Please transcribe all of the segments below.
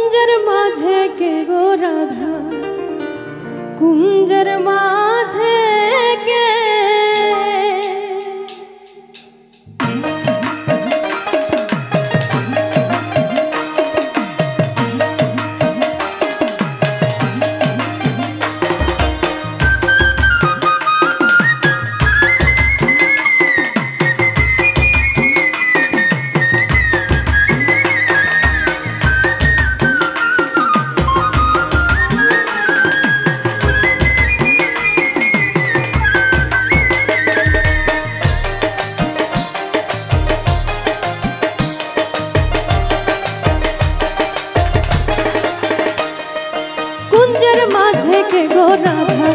কুঞ্জের মাঝে কে গো রাধা, কুঞ্জের মাঝে কে? কুঞ্জের মাঝে কে গো রাধা,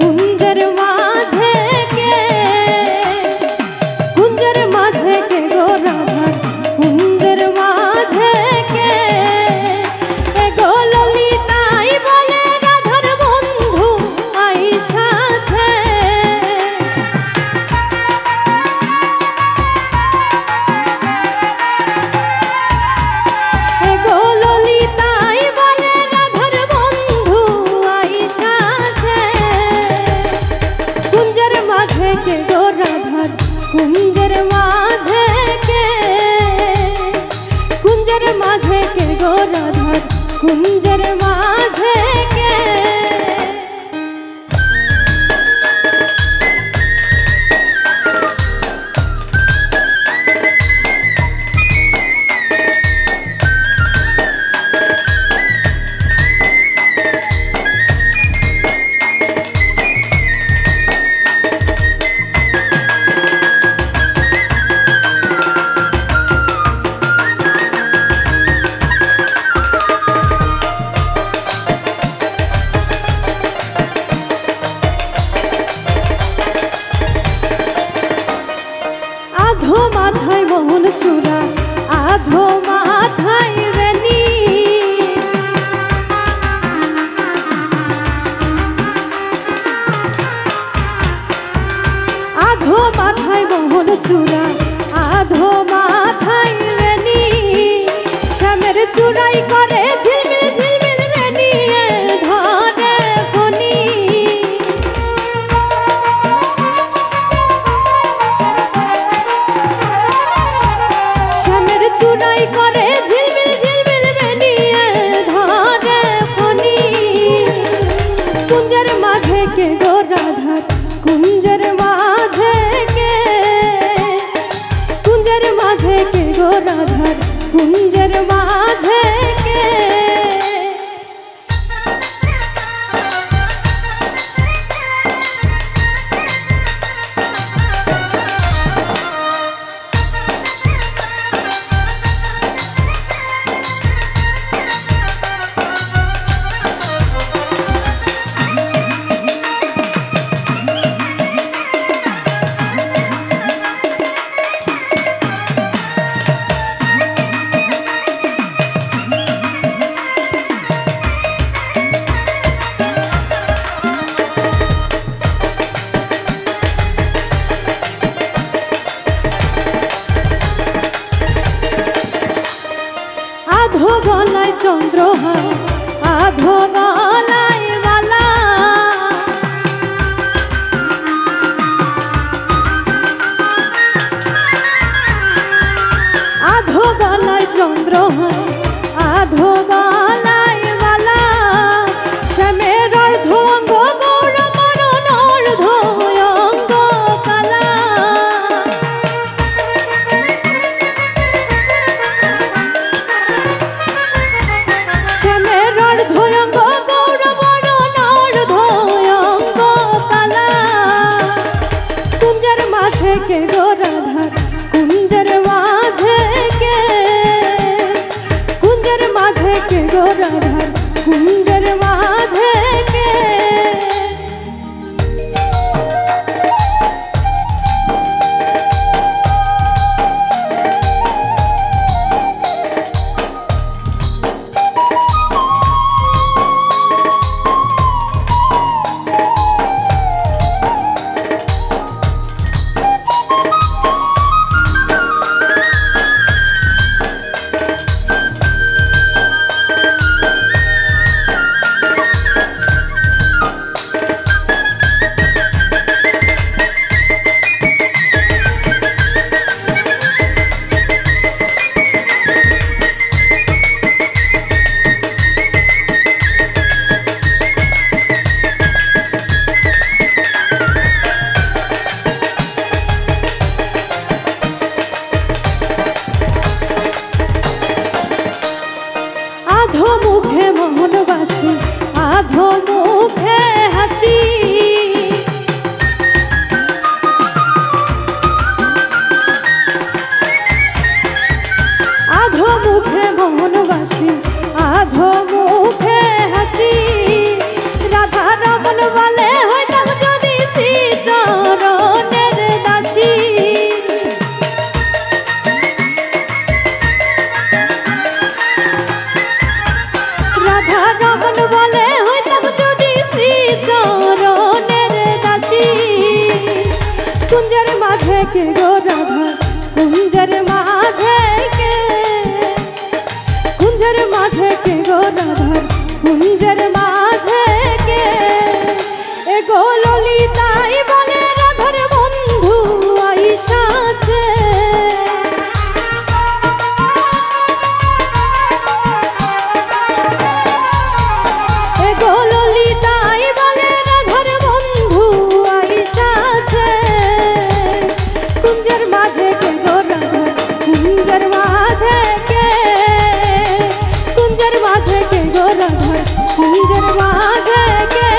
কুঞ্জের মাঝে কে? কুঞ্জের মাঝে কে গো রাধা, কুঞ্জের মাঝে কে? এ গো ললিতাই বলে রাধার বন্ধু আইসাছে। এ গো ললিতাই বলে রাধার বন্ধু আইসাছে। কুঞ্জের মাঝে কে গো রাধার, কুঞ্জের মাঝে কে? কুঞ্জের মাঝে কে গো রাধার, কুঞ্জের মাঝে কে? আধো মাথায় মোহন চূড়া, আধো মাথায় রেনি। আধো মাথায় মোহন চূড়া, আধো মাথায় রেনি। শ্যামের চূড়াই করে ঝিলমিল ঝিলমিল বেনি, ধরে ফণি। শ্যামের চূড়াই করে ঝিলমিল ঝিলমিল বেনি, ধরে ফণি। কুঞ্জের মাঝে কে গো রাধার, কুঞ্জের মাঝে কে? কুঞ্জের মাঝে কে গো রাধার, কুঞ্জের মাঝে কে? আধো গলায় চন্দ্রহার, আধো গলায় মালা। আধো গলায় চন্দ্রহার, আধো গলায় মালা। শ্যামের অর্ধ অঙ্গ গৌর মরণ, অর্ধ অঙ্গ কালা। শ্যামের অর্ধ অঙ্গ গৌর মরণ, অর্ধ অঙ্গ কালা। কুঞ্জের মাঝে কে গো রাধার, কুঞ্জের মাঝে কে? কুঞ্জের মাঝে কে গো রাধার, কুঞ্জের মাঝে কে? আধো মুখে মোহনবাসী আধো মুখে হাসি আধো মুখে মোহনবাসী আধো মুখে হাসি রাধা রমন বলে হইতাম যদি শ্রী চরণের দাসী রাধা রমন বলে হইতাম যদি শ্রী চরণের দাসী কুঞ্জের মাঝে কে গো রাধা কুঞ্জের মাঝে কে কুঞ্জের মাঝে কে গো রাধার কুঞ্জের মাঝে কে এ গো ললিতাই বলে রাধার বন্ধু আইসাছে এ গো ললিতাই বলে রাধার বন্ধু আইসাছে কুঞ্জের মাঝে কে গো রাধার কুঞ্জের মাঝে কে কুঞ্জের মাঝে কে গো রাধার কুঞ্জের মাঝে কে